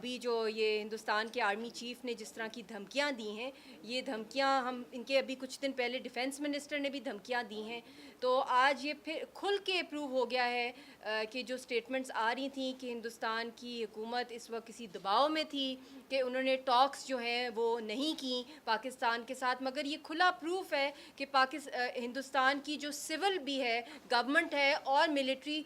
ابھی جو یہ ہندوستان کے آرمی چیف نے جس طرح کی دھمکیاں دی ہیں، یہ دھمکیاں ہم ان کے ابھی کچھ دن پہلے ڈیفنس منسٹر نے بھی دھمکیاں دی ہیں، تو آج یہ پھر کھل کے اپروو ہو گیا ہے کہ جو سٹیٹمنٹس آ رہی تھیں کہ ہندوستان کی حکومت اس وقت کسی دباؤ میں تھی کہ انہوں نے ٹاکس جو ہیں وہ نہیں کی پاکستان کے ساتھ، مگر یہ کھلا پروف ہے کہ ہندوستان کی جو سول بھی ہے، گورنمنٹ ہے اور ملٹری،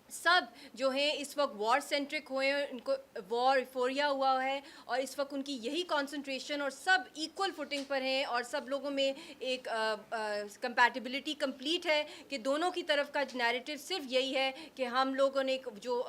سب جو ہیں اس وقت وار سینٹرک ہوئے ہیں، ان کو وار ایفوریا ہوا ہے اور اس وقت ان کی یہی کانسنٹریشن اور سب ایکول فوٹنگ پر ہیں اور سب لوگوں میں ایک کمپیٹیبلٹی کمپلیٹ ہے کہ دونوں کی طرف کا نیریٹو صرف یہی ہے کہ ہم لوگوں نے جو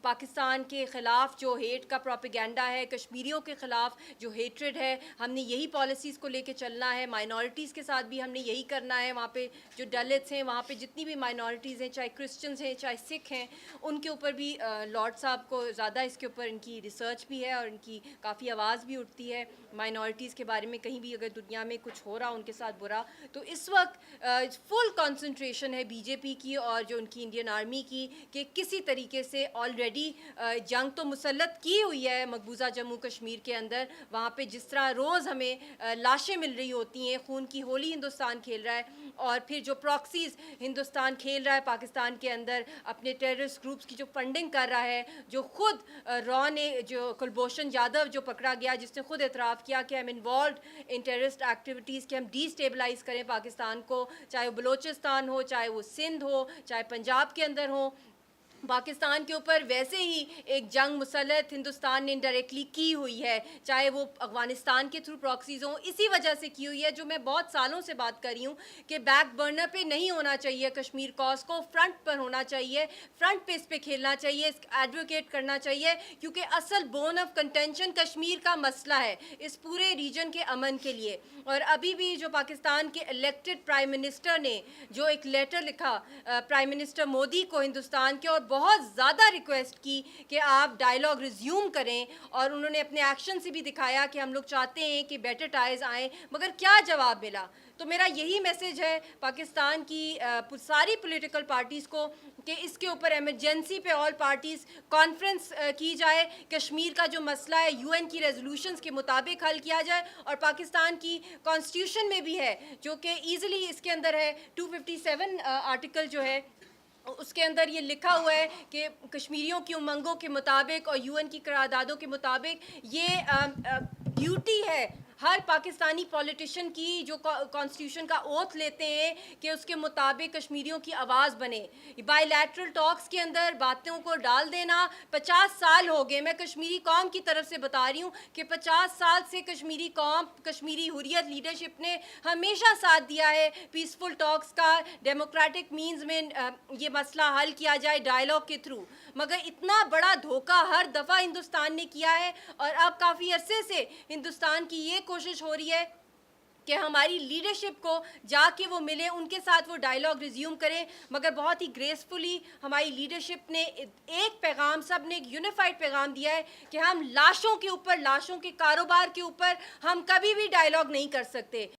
پاکستان کے خلاف جو ہیٹ کا پروپیگنڈا ہے، کشمیریوں کے خلاف جو ہیٹریڈ ہے، ہم نے یہی پالیسیز کو لے کے چلنا ہے، مائنورٹیز کے ساتھ بھی ہم نے یہی کرنا ہے، وہاں پہ جو دلتس ہیں، وہاں پہ جتنی بھی مائنورٹیز ہیں، چاہے کرسچنز ہیں چاہے سکھ ہیں، ان کے اوپر بھی لارڈ صاحب کو زیادہ اس کے اوپر ان کی ریسرچ بھی ہے اور ان کی کافی آواز بھی اٹھتی ہے مائنورٹیز کے بارے میں، کہیں بھی اگر دنیا میں کچھ ہو رہا ان کے ساتھ برا، تو اس وقت فل کنسنٹریشن ہے بی جے پی کی اور جو ان کی انڈین آرمی کی کہ کسی طریقے سے آلریڈی جنگ تو مسلط کی ہوئی ہے مقبوضہ جموں کشمیر کے اندر، وہاں پہ جس طرح روز ہمیں لاشیں مل رہی ہوتی ہیں، خون کی ہولی ہندوستان کھیل رہا ہے، اور پھر جو پراکسیز ہندوستان کھیل رہا ہے پاکستان کے اندر اپنے ٹیررسٹ گروپس کی جو فنڈنگ کر رہا ہے، جو خود را نے جو کلبھوشن یادو جو پکڑا گیا جس نے خود اعتراف کیا کہ ہم انوالوڈ ان ٹیررسٹ ایکٹیویٹیز کہ ہم ڈی اسٹیبلائز کریں پاکستان کو، چاہے وہ بلوچستان ہو، چاہے وہ سندھ ہو، چاہے پنجاب کے اندر ہو، پاکستان کے اوپر ویسے ہی ایک جنگ مسلط ہندوستان نے انڈائریکٹلی کی ہوئی ہے، چاہے وہ افغانستان کے تھرو پراکسیز ہوں، اسی وجہ سے کی ہوئی ہے، جو میں بہت سالوں سے بات کر رہی ہوں کہ بیک برنر پہ نہیں ہونا چاہیے کشمیر کاز کو، فرنٹ پر ہونا چاہیے، فرنٹ پہ اس پہ کھیلنا چاہیے، ایڈوکیٹ کرنا چاہیے، کیونکہ اصل بون آف کنٹینشن کشمیر کا مسئلہ ہے اس پورے ریجن کے امن کے لیے۔ اور ابھی بھی جو پاکستان کے الیکٹڈ پرائم منسٹر نے جو ایک لیٹر لکھا پرائم منسٹر مودی کو ہندوستان کے، اور بہت زیادہ ریکویسٹ کی کہ آپ ڈائیلاگ ریزیوم کریں، اور انہوں نے اپنے ایکشن سے بھی دکھایا کہ ہم لوگ چاہتے ہیں کہ بیٹر ٹائز آئیں، مگر کیا جواب ملا؟ تو میرا یہی میسج ہے پاکستان کی ساری پولیٹیکل پارٹیز کو کہ اس کے اوپر ایمرجنسی پہ آل پارٹیز کانفرنس کی جائے، کشمیر کا جو مسئلہ ہے یو این کی ریزولوشنز کے مطابق حل کیا جائے، اور پاکستان کی کانسٹیٹیوشن میں بھی ہے جو کہ ایزیلی اس کے اندر ہے 257 آرٹیکل جو ہے، اس کے اندر یہ لکھا ہوا ہے کہ کشمیریوں کی امنگوں کے مطابق اور یو این کی قراردادوں کے مطابق یہ ڈیوٹی ہے ہر پاکستانی پولیٹیشین کی جو کانسٹیٹیوشن کا اوتھ لیتے ہیں کہ اس کے مطابق کشمیریوں کی آواز بنے۔ بائی لیٹرل ٹاکس کے اندر باتوں کو ڈال دینا، 50 سال ہو گئے، میں کشمیری قوم کی طرف سے بتا رہی ہوں کہ 50 سال سے کشمیری قوم، کشمیری حریت لیڈرشپ نے ہمیشہ ساتھ دیا ہے پیسفل ٹاکس کا، ڈیموکریٹک مینز میں یہ مسئلہ حل کیا جائے ڈائیلاگ کے تھرو، مگر اتنا بڑا دھوکہ ہر دفعہ ہندوستان نے کیا ہے، اور اب کافی عرصے سے ہندوستان کی یہ کوشش ہو رہی ہے کہ ہماری لیڈرشپ کو جا کے وہ ملے، ان کے ساتھ وہ ڈائیلاگ ریزیوم کریں، مگر بہت ہی گریسفلی ہماری لیڈرشپ نے ایک پیغام، سب نے ایک یونیفائڈ پیغام دیا ہے کہ ہم لاشوں کے اوپر، لاشوں کے کاروبار کے اوپر ہم کبھی بھی ڈائیلاگ نہیں کر سکتے۔